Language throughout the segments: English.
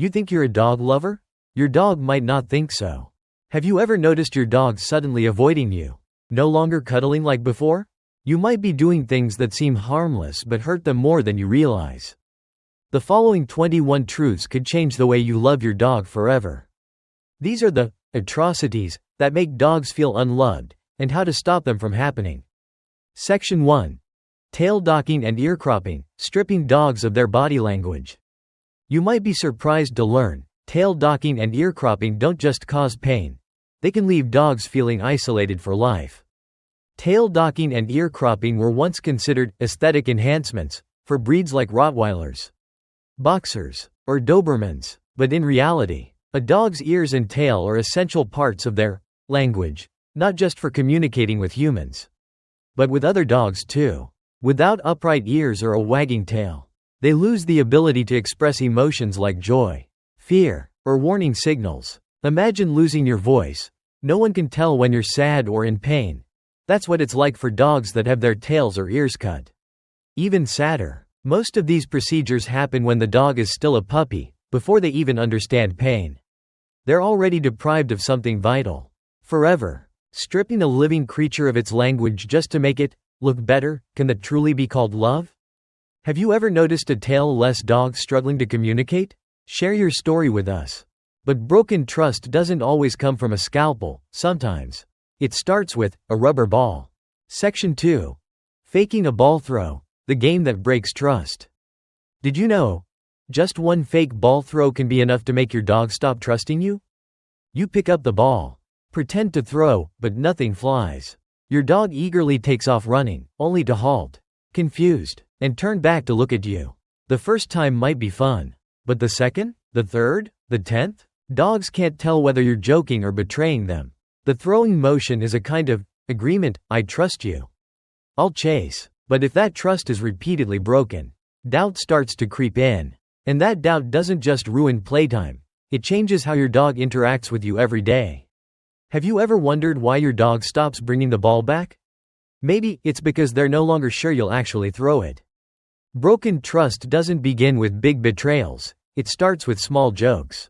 You think you're a dog lover? Your dog might not think so. Have you ever noticed your dog suddenly avoiding you? No longer cuddling like before? You might be doing things that seem harmless but hurt them more than you realize. The following 21 truths could change the way you love your dog forever. These are the atrocities that make dogs feel unloved, and how to stop them from happening. Section 1. Tail docking and ear cropping, stripping dogs of their body language. You might be surprised to learn, tail docking and ear cropping don't just cause pain. They can leave dogs feeling isolated for life. Tail docking and ear cropping were once considered aesthetic enhancements for breeds like Rottweilers, Boxers, or Dobermans, but in reality, a dog's ears and tail are essential parts of their language, not just for communicating with humans, but with other dogs too. Without upright ears or a wagging tail, they lose the ability to express emotions like joy, fear, or warning signals. Imagine losing your voice. No one can tell when you're sad or in pain. That's what it's like for dogs that have their tails or ears cut. Even sadder, most of these procedures happen when the dog is still a puppy, before they even understand pain. They're already deprived of something vital. Forever. Stripping a living creature of its language just to make it look better, can that truly be called love? Have you ever noticed a tail-less dog struggling to communicate? Share your story with us. But broken trust doesn't always come from a scalpel. Sometimes it starts with a rubber ball. Section 2. Faking a ball throw, the game that breaks trust. Did you know? Just one fake ball throw can be enough to make your dog stop trusting you? You pick up the ball, pretend to throw, but nothing flies. Your dog eagerly takes off running, only to halt, confused, and turn back to look at you. The first time might be fun, but the second, the third, the 10th? Dogs can't tell whether you're joking or betraying them. The throwing motion is a kind of agreement. I trust you. I'll chase. But if that trust is repeatedly broken, doubt starts to creep in. And that doubt doesn't just ruin playtime, it changes how your dog interacts with you every day. Have you ever wondered why your dog stops bringing the ball back? Maybe it's because they're no longer sure you'll actually throw it. Broken trust doesn't begin with big betrayals, it starts with small jokes.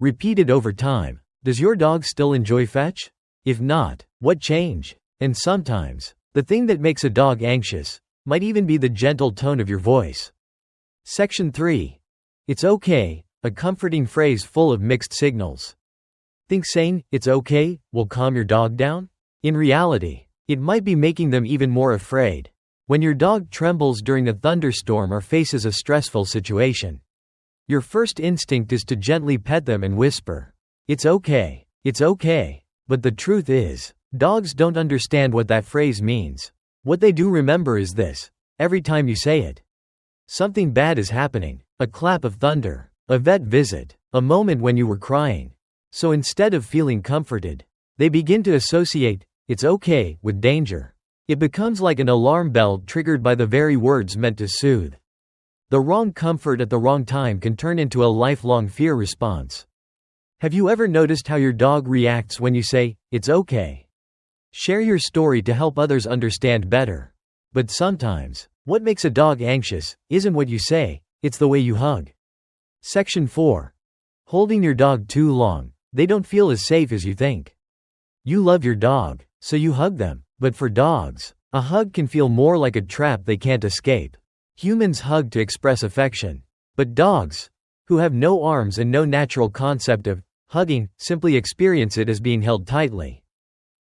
Repeated over time. Does your dog still enjoy fetch? If not, what changed? And sometimes, the thing that makes a dog anxious might even be the gentle tone of your voice. Section 3. It's okay, a comforting phrase full of mixed signals. Think saying, "It's okay," will calm your dog down? In reality, it might be making them even more afraid. When your dog trembles during a thunderstorm or faces a stressful situation, your first instinct is to gently pet them and whisper, "It's okay, it's okay." But the truth is, dogs don't understand what that phrase means. What they do remember is this: every time you say it, something bad is happening. A clap of thunder, a vet visit, a moment when you were crying. So instead of feeling comforted, they begin to associate "it's okay" with danger. It becomes like an alarm bell triggered by the very words meant to soothe. The wrong comfort at the wrong time can turn into a lifelong fear response. Have you ever noticed how your dog reacts when you say, "It's okay"? Share your story to help others understand better. But sometimes, what makes a dog anxious isn't what you say, it's the way you hug. Section 4. Holding your dog too long. They don't feel as safe as you think. You love your dog, so you hug them. But for dogs, a hug can feel more like a trap they can't escape. Humans hug to express affection. But dogs, who have no arms and no natural concept of hugging, simply experience it as being held tightly.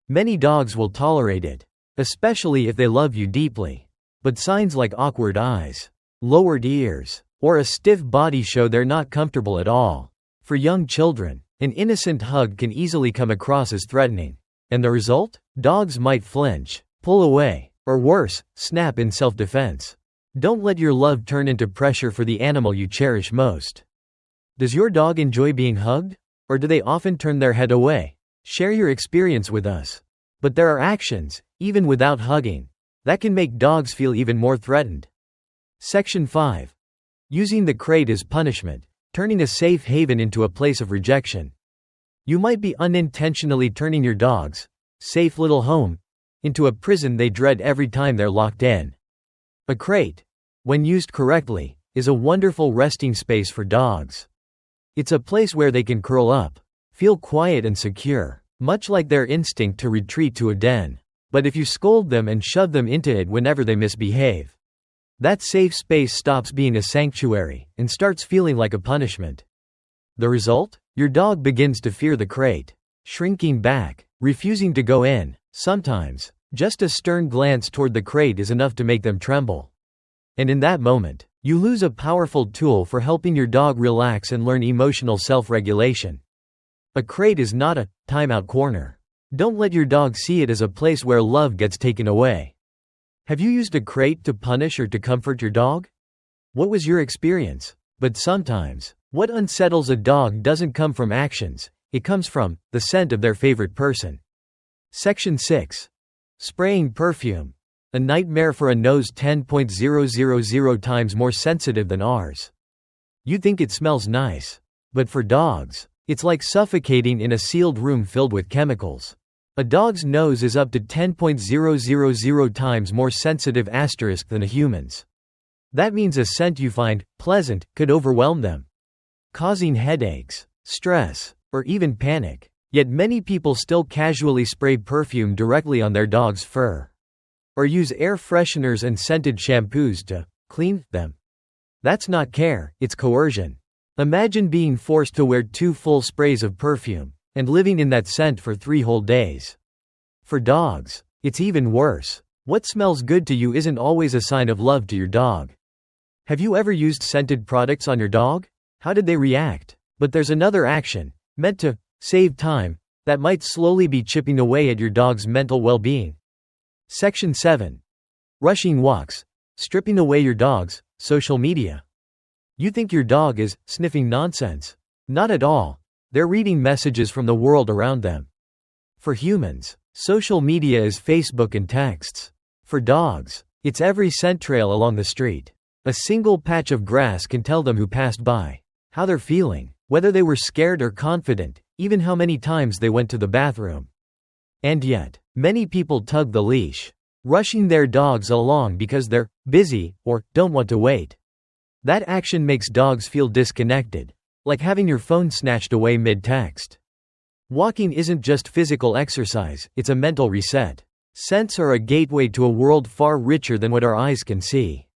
Many dogs will tolerate it, especially if they love you deeply. But signs like awkward eyes, lowered ears, or a stiff body show they're not comfortable at all. For young children, an innocent hug can easily come across as threatening. And the result? Dogs might flinch, pull away, or worse, snap in self-defense. Don't let your love turn into pressure for the animal you cherish most. Does your dog enjoy being hugged? Or do they often turn their head away? Share your experience with us. But there are actions, even without hugging, that can make dogs feel even more threatened. Section 5. Using the crate as punishment, turning a safe haven into a place of rejection. You might be unintentionally turning your dog's safe little home into a prison they dread every time they're locked in. A crate, when used correctly, is a wonderful resting space for dogs. It's a place where they can curl up, feel quiet and secure, much like their instinct to retreat to a den. But if you scold them and shove them into it whenever they misbehave, that safe space stops being a sanctuary and starts feeling like a punishment. The result? Your dog begins to fear the crate, shrinking back, refusing to go in. Sometimes, just a stern glance toward the crate is enough to make them tremble. And in that moment, you lose a powerful tool for helping your dog relax and learn emotional self-regulation. A crate is not a timeout corner. Don't let your dog see it as a place where love gets taken away. Have you used a crate to punish or to comfort your dog? What was your experience? But sometimes, what unsettles a dog doesn't come from actions, it comes from the scent of their favorite person. Section 6. Spraying perfume. A nightmare for a nose 10,000 times more sensitive than ours. You think it smells nice. But for dogs, it's like suffocating in a sealed room filled with chemicals. A dog's nose is up to 10,000 times more sensitive than a human's. That means a scent you find pleasant could overwhelm them, causing headaches, stress, or even panic. Yet many people still casually spray perfume directly on their dog's fur, or use air fresheners and scented shampoos to clean them. That's not care, it's coercion. Imagine being forced to wear 2 full sprays of perfume and living in that scent for 3 whole days. For dogs, it's even worse. What smells good to you isn't always a sign of love to your dog. Have you ever used scented products on your dog? How did they react? But there's another action, meant to save time, that might slowly be chipping away at your dog's mental well-being. Section 7. Rushing walks. Stripping away your dog's social media. You think your dog is sniffing nonsense? Not at all. They're reading messages from the world around them. For humans, social media is Facebook and texts. For dogs, it's every scent trail along the street. A single patch of grass can tell them who passed by, how they're feeling, whether they were scared or confident, even how many times they went to the bathroom. And yet, many people tug the leash, rushing their dogs along because they're busy or don't want to wait. That action makes dogs feel disconnected, like having your phone snatched away mid-text. Walking isn't just physical exercise, it's a mental reset. Scents are a gateway to a world far richer than what our eyes can see.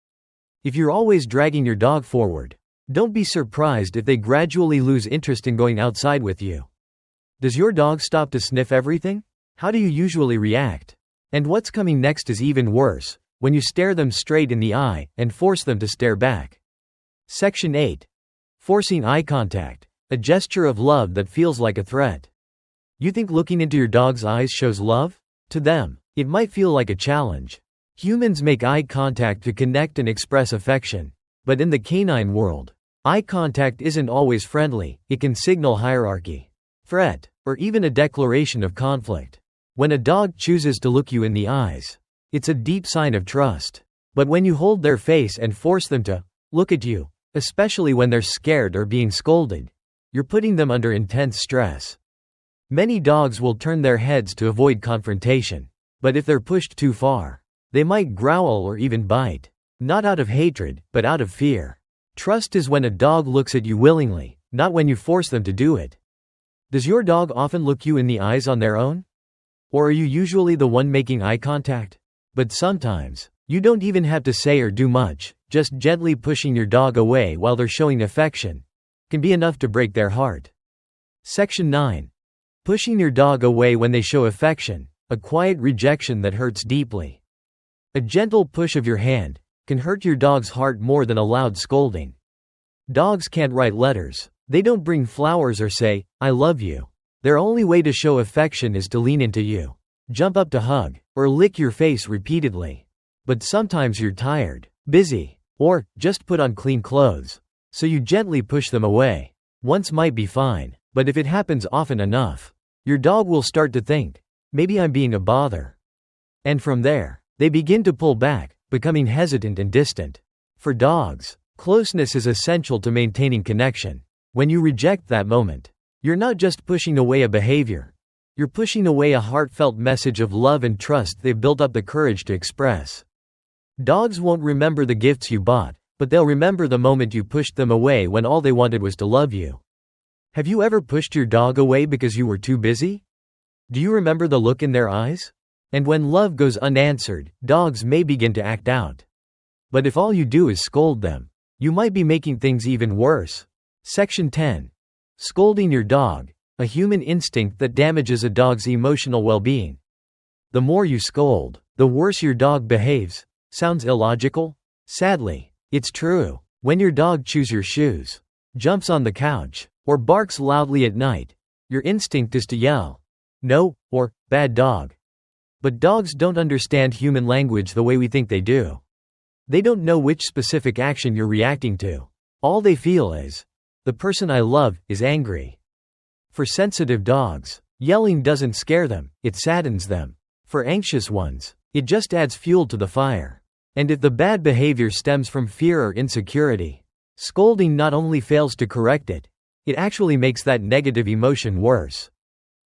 If you're always dragging your dog forward, don't be surprised if they gradually lose interest in going outside with you. Does your dog stop to sniff everything? How do you usually react? And what's coming next is even worse, when you stare them straight in the eye and force them to stare back. Section 8. Forcing eye contact, a gesture of love that feels like a threat. You think looking into your dog's eyes shows love? To them, it might feel like a challenge. Humans make eye contact to connect and express affection. But in the canine world, eye contact isn't always friendly, it can signal hierarchy, threat, or even a declaration of conflict. When a dog chooses to look you in the eyes, it's a deep sign of trust. But when you hold their face and force them to look at you, especially when they're scared or being scolded, you're putting them under intense stress. Many dogs will turn their heads to avoid confrontation. But if they're pushed too far, they might growl or even bite. Not out of hatred, but out of fear. Trust is when a dog looks at you willingly, not when you force them to do it. Does your dog often look you in the eyes on their own? Or are you usually the one making eye contact? But sometimes, you don't even have to say or do much, just gently pushing your dog away while they're showing affection can be enough to break their heart. Section 9. Pushing your dog away when they show affection, a quiet rejection that hurts deeply. A gentle push of your hand can hurt your dog's heart more than a loud scolding. Dogs can't write letters. They don't bring flowers or say, "I love you." Their only way to show affection is to lean into you, jump up to hug, or lick your face repeatedly. But sometimes you're tired, busy, or just put on clean clothes. So you gently push them away. Once might be fine, but if it happens often enough, your dog will start to think, maybe I'm being a bother. And from there, they begin to pull back, becoming hesitant and distant. For dogs, closeness is essential to maintaining connection. When you reject that moment, you're not just pushing away a behavior. You're pushing away a heartfelt message of love and trust they've built up the courage to express. Dogs won't remember the gifts you bought, but they'll remember the moment you pushed them away when all they wanted was to love you. Have you ever pushed your dog away because you were too busy? Do you remember the look in their eyes? And when love goes unanswered, dogs may begin to act out. But if all you do is scold them, you might be making things even worse. Section 10. Scolding your dog, a human instinct that damages a dog's emotional well-being. The more you scold, the worse your dog behaves. Sounds illogical? Sadly, it's true. When your dog chews your shoes, jumps on the couch, or barks loudly at night, your instinct is to yell, "No," or "Bad dog." But dogs don't understand human language the way we think they do. They don't know which specific action you're reacting to. All they feel is, "The person I love is angry." For sensitive dogs, yelling doesn't scare them, it saddens them. For anxious ones, it just adds fuel to the fire. And if the bad behavior stems from fear or insecurity, scolding not only fails to correct it, it actually makes that negative emotion worse.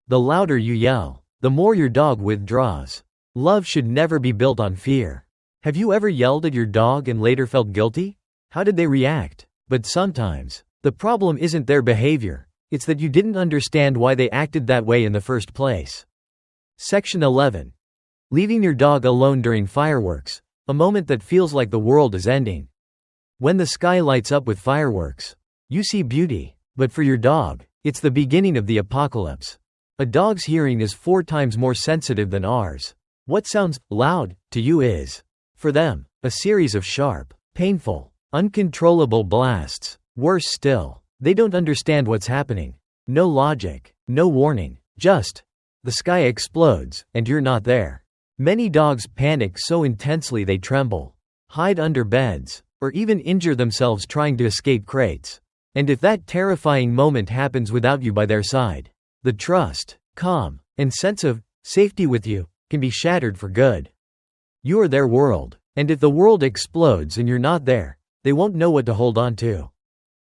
The louder you yell, the more your dog withdraws. Love should never be built on fear. Have you ever yelled at your dog and later felt guilty? How did they react? But sometimes, the problem isn't their behavior, it's that you didn't understand why they acted that way in the first place. Section 11. Leaving your dog alone during fireworks, a moment that feels like the world is ending. When the sky lights up with fireworks, you see beauty. But for your dog, it's the beginning of the apocalypse. A dog's hearing is 4 times more sensitive than ours. What sounds loud to you is, for them, a series of sharp, painful, uncontrollable blasts. Worse still, they don't understand what's happening. No logic, no warning, just, the sky explodes, and you're not there. Many dogs panic so intensely they tremble, hide under beds, or even injure themselves trying to escape crates. And if that terrifying moment happens without you by their side, the trust, calm, and sense of safety with you can be shattered for good. You are their world, and if the world explodes and you're not there, they won't know what to hold on to.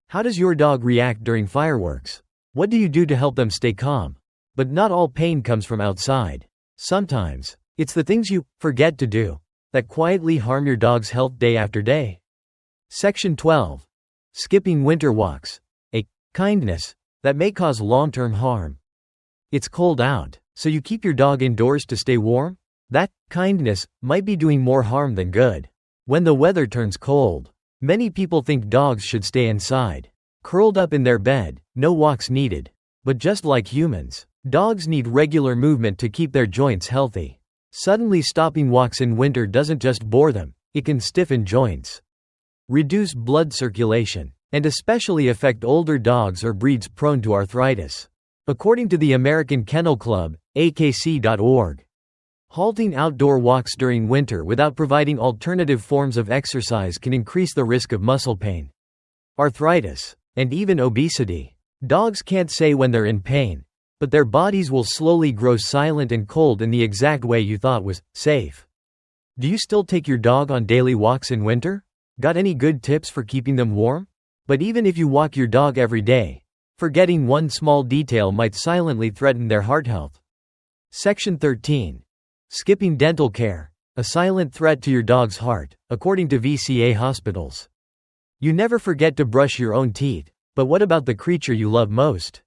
How does your dog react during fireworks? What do you do to help them stay calm? But not all pain comes from outside. Sometimes, it's the things you forget to do that quietly harm your dog's health day after day. Section 12. Skipping winter walks, a kindness that may cause long-term harm. It's cold out, so you keep your dog indoors to stay warm? That kindness might be doing more harm than good. When the weather turns cold, many people think dogs should stay inside, curled up in their bed, no walks needed. But just like humans, dogs need regular movement to keep their joints healthy. Suddenly stopping walks in winter doesn't just bore them, it can stiffen joints, reduce blood circulation, and especially affect older dogs or breeds prone to arthritis. According to the American Kennel Club, AKC.org, halting outdoor walks during winter without providing alternative forms of exercise can increase the risk of muscle pain, arthritis, and even obesity. Dogs can't say when they're in pain, but their bodies will slowly grow silent and cold in the exact way you thought was safe. Do you still take your dog on daily walks in winter? Got any good tips for keeping them warm? But even if you walk your dog every day, forgetting one small detail might silently threaten their heart health. Section 13. Skipping dental care, a silent threat to your dog's heart, according to VCA hospitals. You never forget to brush your own teeth, but what about the creature you love most?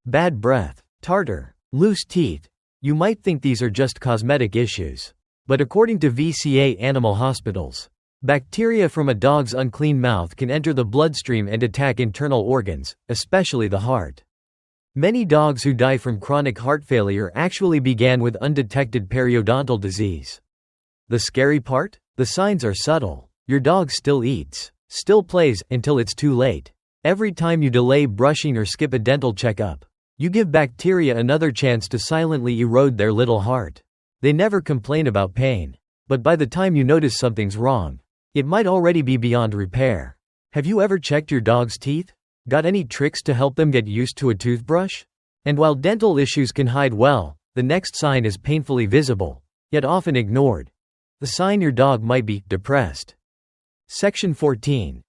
Bad breath, tartar, loose teeth. You might think these are just cosmetic issues. But according to VCA animal hospitals, bacteria from a dog's unclean mouth can enter the bloodstream and attack internal organs, especially the heart. Many dogs who die from chronic heart failure actually began with undetected periodontal disease. The scary part? The signs are subtle. Your dog still eats, still plays, until it's too late. Every time you delay brushing or skip a dental checkup, you give bacteria another chance to silently erode their little heart. They never complain about pain. But by the time you notice something's wrong, it might already be beyond repair. Have you ever checked your dog's teeth? Got any tricks to help them get used to a toothbrush? And while dental issues can hide well, the next sign is painfully visible, yet often ignored. The sign your dog might be depressed. Section 14.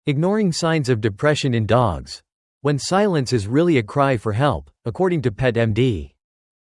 Ignoring signs of depression in dogs, when silence is really a cry for help, according to PetMD.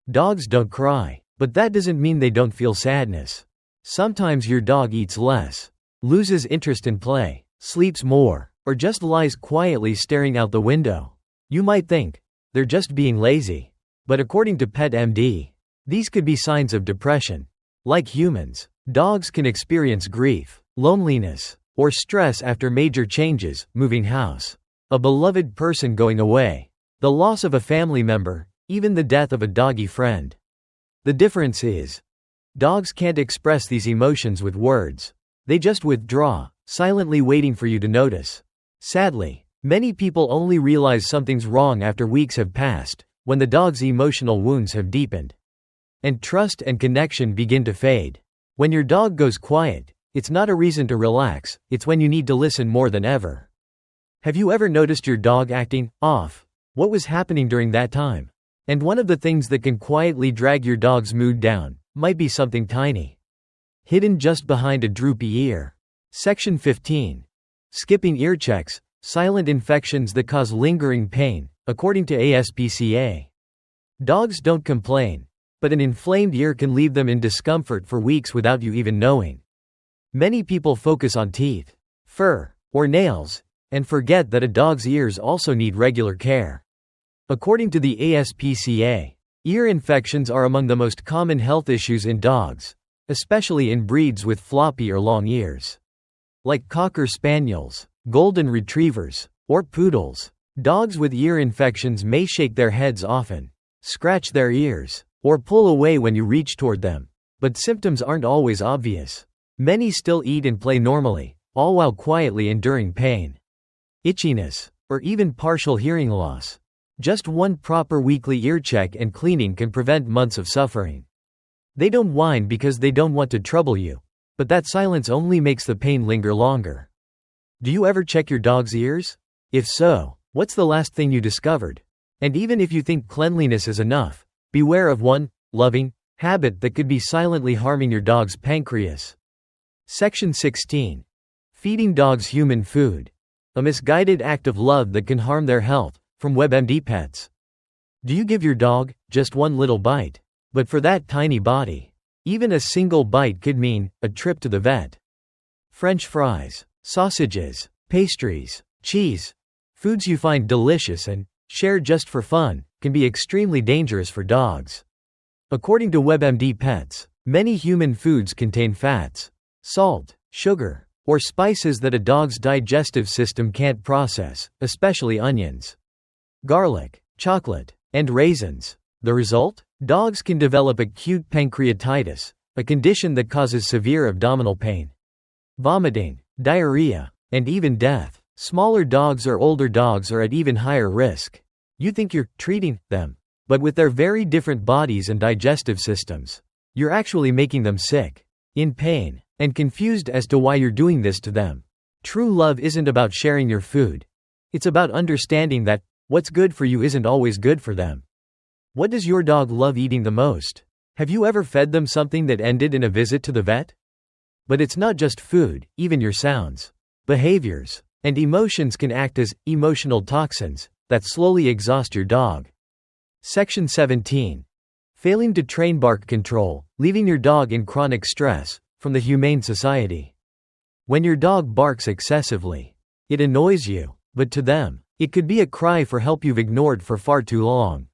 Dogs don't cry, but that doesn't mean they don't feel sadness. Sometimes your dog eats less, loses interest in play, sleeps more, or just lies quietly staring out the window. You might think, they're just being lazy. But according to PetMD, these could be signs of depression. Like humans, dogs can experience grief, loneliness, or stress after major changes, moving house, a beloved person going away, the loss of a family member, even the death of a doggy friend. The difference is, dogs can't express these emotions with words. They just withdraw, silently waiting for you to notice. Sadly, many people only realize something's wrong after weeks have passed, when the dog's emotional wounds have deepened, and trust and connection begin to fade. When your dog goes quiet, it's not a reason to relax, it's when you need to listen more than ever. Have you ever noticed your dog acting off? What was happening during that time? And one of the things that can quietly drag your dog's mood down might be something tiny, hidden just behind a droopy ear. Section 15. Skipping ear checks, silent infections that cause lingering pain, according to ASPCA. Dogs don't complain, but an inflamed ear can leave them in discomfort for weeks without you even knowing. Many people focus on teeth, fur, or nails, and forget that a dog's ears also need regular care. According to the ASPCA, ear infections are among the most common health issues in dogs, especially in breeds with floppy or long ears. Like Cocker Spaniels, Golden Retrievers, or Poodles, dogs with ear infections may shake their heads often, scratch their ears, or pull away when you reach toward them, but symptoms aren't always obvious. Many still eat and play normally, all while quietly enduring pain, itchiness, or even partial hearing loss. Just one proper weekly ear check and cleaning can prevent months of suffering. They don't whine because they don't want to trouble you, but that silence only makes the pain linger longer. Do you ever check your dog's ears? If so, what's the last thing you discovered? And even if you think cleanliness is enough, beware of one loving habit that could be silently harming your dog's pancreas. Section 16. Feeding dogs human food, a misguided act of love that can harm their health, from WebMD Pets. Do you give your dog just one little bite? But for that tiny body, even a single bite could mean a trip to the vet. French fries, sausages, pastries, cheese, foods you find delicious and share just for fun, can be extremely dangerous for dogs. According to WebMD Pets, many human foods contain fats, salt, sugar, or spices that a dog's digestive system can't process, especially onions, garlic, chocolate, and raisins. The result? Dogs can develop acute pancreatitis, a condition that causes severe abdominal pain, vomiting, diarrhea, and even death. Smaller dogs or older dogs are at even higher risk. You think you're treating them, but with their very different bodies and digestive systems, you're actually making them sick, in pain, and confused as to why you're doing this to them. True love isn't about sharing your food. It's about understanding that what's good for you isn't always good for them. What does your dog love eating the most? Have you ever fed them something that ended in a visit to the vet? But it's not just food, even your sounds, behaviors, and emotions can act as emotional toxins that slowly exhaust your dog. Section 17. Failing to train bark control, leaving your dog in chronic stress, from the Humane Society. When your dog barks excessively, it annoys you, but to them, it could be a cry for help you've ignored for far too long.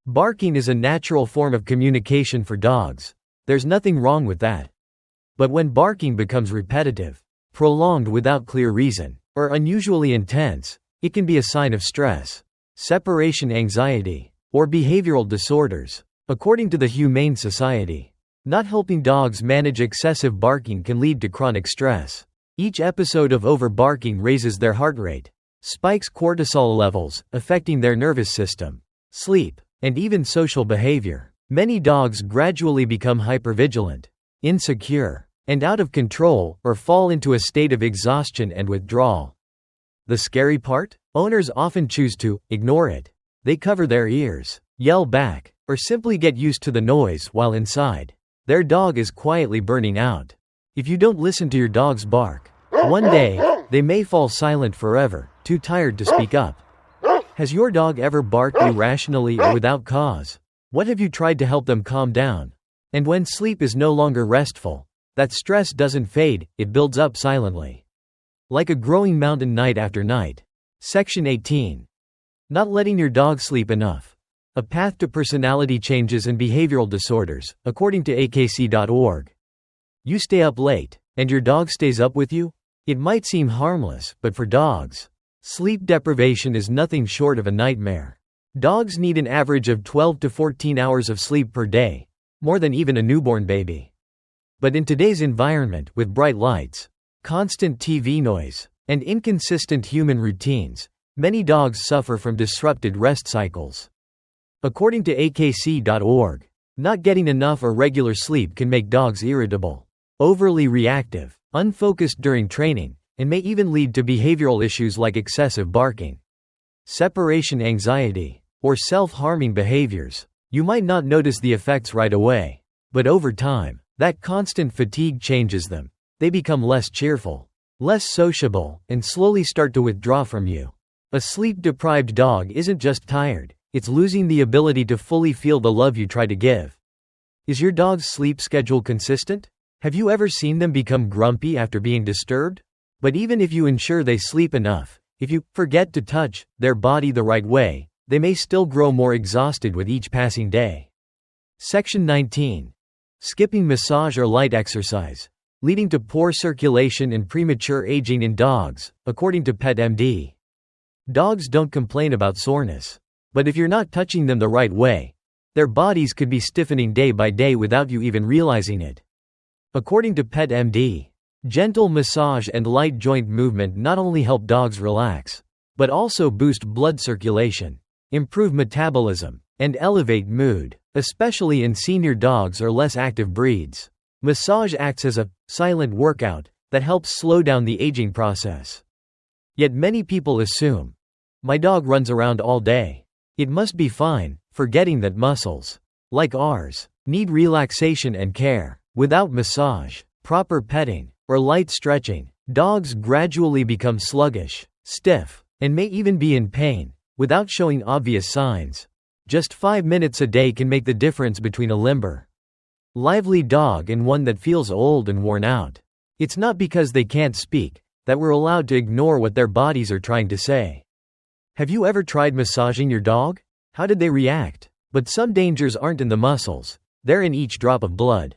Barking is a natural form of communication for dogs. There's nothing wrong with that. But when barking becomes repetitive, prolonged without clear reason, or unusually intense, it can be a sign of stress, separation anxiety, or behavioral disorders. According to the Humane Society, not helping dogs manage excessive barking can lead to chronic stress. Each episode of overbarking raises their heart rate, spikes cortisol levels, affecting their nervous system, sleep, and even social behavior. Many dogs gradually become hypervigilant, insecure, and out of control, or fall into a state of exhaustion and withdrawal. The scary part? Owners often choose to ignore it. They cover their ears, yell back, or simply get used to the noise while inside, their dog is quietly burning out. If you don't listen to your dog's bark, one day, they may fall silent forever, too tired to speak up. Has your dog ever barked irrationally or without cause? What have you tried to help them calm down? And when sleep is no longer restful, that stress doesn't fade, it builds up silently, like a growing mountain night after night. Section 18. Not letting your dog sleep enough. A path to personality changes and behavioral disorders, according to akc.org. You stay up late, and your dog stays up with you? It might seem harmless, but for dogs, sleep deprivation is nothing short of a nightmare. Dogs need an average of 12 to 14 hours of sleep per day, more than even a newborn baby. But in today's environment, with bright lights, constant TV noise, and inconsistent human routines, many dogs suffer from disrupted rest cycles. According to akc.org, not getting enough or regular sleep can make dogs irritable, overly reactive, unfocused during training, and may even lead to behavioral issues like excessive barking, separation anxiety, or self-harming behaviors. You might not notice the effects right away, but over time, that constant fatigue changes them. They become less cheerful, less sociable, and slowly start to withdraw from you. A sleep-deprived dog isn't just tired, it's losing the ability to fully feel the love you try to give. Is your dog's sleep schedule consistent? Have you ever seen them become grumpy after being disturbed? But even if you ensure they sleep enough, if you forget to touch their body the right way, they may still grow more exhausted with each passing day. Section 19. Skipping massage or light exercise, leading to poor circulation and premature aging in dogs, according to PetMD. Dogs don't complain about soreness, but if you're not touching them the right way, their bodies could be stiffening day by day without you even realizing it. According to PetMD, gentle massage and light joint movement not only help dogs relax, but also boost blood circulation, improve metabolism, and elevate mood, especially in senior dogs or less active breeds. Massage acts as a silent workout that helps slow down the aging process. Yet many people assume, my dog runs around all day, it must be fine, forgetting that muscles, like ours, need relaxation and care. Without massage, proper petting, or light stretching, dogs gradually become sluggish, stiff, and may even be in pain, without showing obvious signs. Just 5 minutes a day can make the difference between a limber, lively dog and one that feels old and worn out. It's not because they can't speak that we're allowed to ignore what their bodies are trying to say. Have you ever tried massaging your dog? How did they react? But some dangers aren't in the muscles, they're in each drop of blood,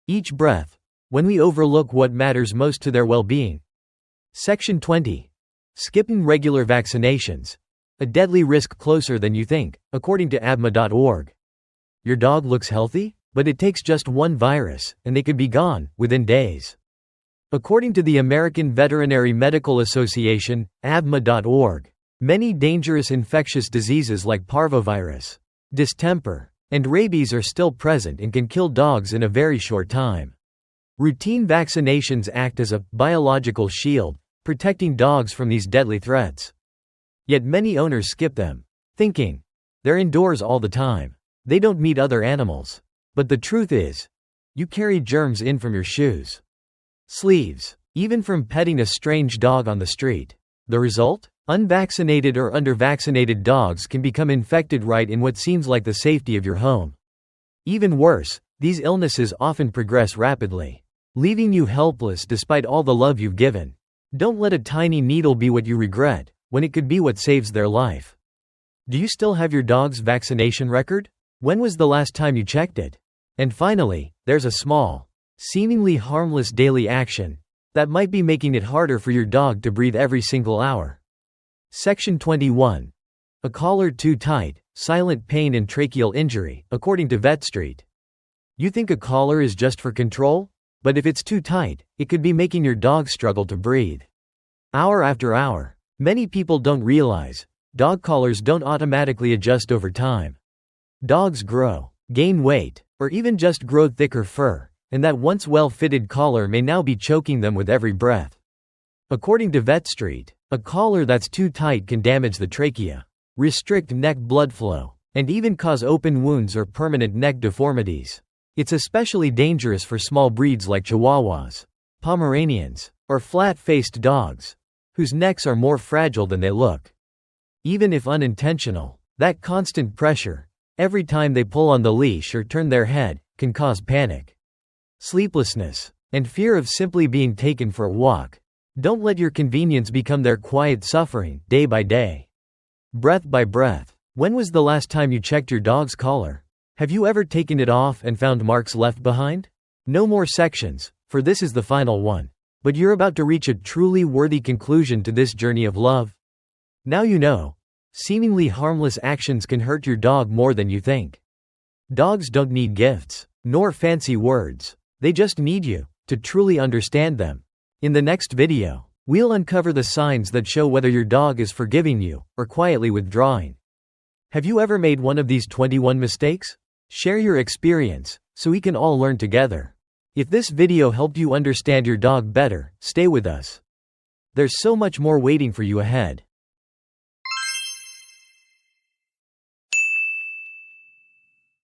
each breath, when we overlook what matters most to their well-being. Section 20. Skipping regular vaccinations, a deadly risk closer than you think, according to abma.org. Your dog looks healthy, but it takes just one virus, and they could be gone within days. According to the American Veterinary Medical Association, abma.org, many dangerous infectious diseases like parvovirus, distemper, and rabies are still present and can kill dogs in a very short time. Routine vaccinations act as a biological shield, protecting dogs from these deadly threats. Yet many owners skip them, thinking they're indoors all the time, they don't meet other animals. But the truth is, you carry germs in from your shoes, sleeves, even from petting a strange dog on the street. The result? Unvaccinated or undervaccinated dogs can become infected right in what seems like the safety of your home. Even worse, these illnesses often progress rapidly, leaving you helpless despite all the love you've given. Don't let a tiny needle be what you regret, when it could be what saves their life. Do you still have your dog's vaccination record? When was the last time you checked it? And finally, there's a small, seemingly harmless daily action that might be making it harder for your dog to breathe every single hour. Section 21. A collar too tight, silent pain and tracheal injury, according to VetStreet. You think a collar is just for control? But if it's too tight, it could be making your dog struggle to breathe. Hour after hour. Many people don't realize, dog collars don't automatically adjust over time. Dogs grow, gain weight, or even just grow thicker fur, and that once well-fitted collar may now be choking them with every breath. According to VetStreet, a collar that's too tight can damage the trachea, restrict neck blood flow, and even cause open wounds or permanent neck deformities. It's especially dangerous for small breeds like Chihuahuas, Pomeranians, or flat-faced dogs, whose necks are more fragile than they look. Even if unintentional, that constant pressure, every time they pull on the leash or turn their head, can cause panic, sleeplessness, and fear of simply being taken for a walk. Don't let your convenience become their quiet suffering, day by day. Breath by breath. When was the last time you checked your dog's collar? Have you ever taken it off and found marks left behind? No more sections, for this is the final one. But you're about to reach a truly worthy conclusion to this journey of love. Now you know. Seemingly harmless actions can hurt your dog more than you think. Dogs don't need gifts, nor fancy words. They just need you to truly understand them. In the next video, we'll uncover the signs that show whether your dog is forgiving you or quietly withdrawing. Have you ever made one of these 21 mistakes? Share your experience, so we can all learn together. If this video helped you understand your dog better, stay with us. There's so much more waiting for you ahead.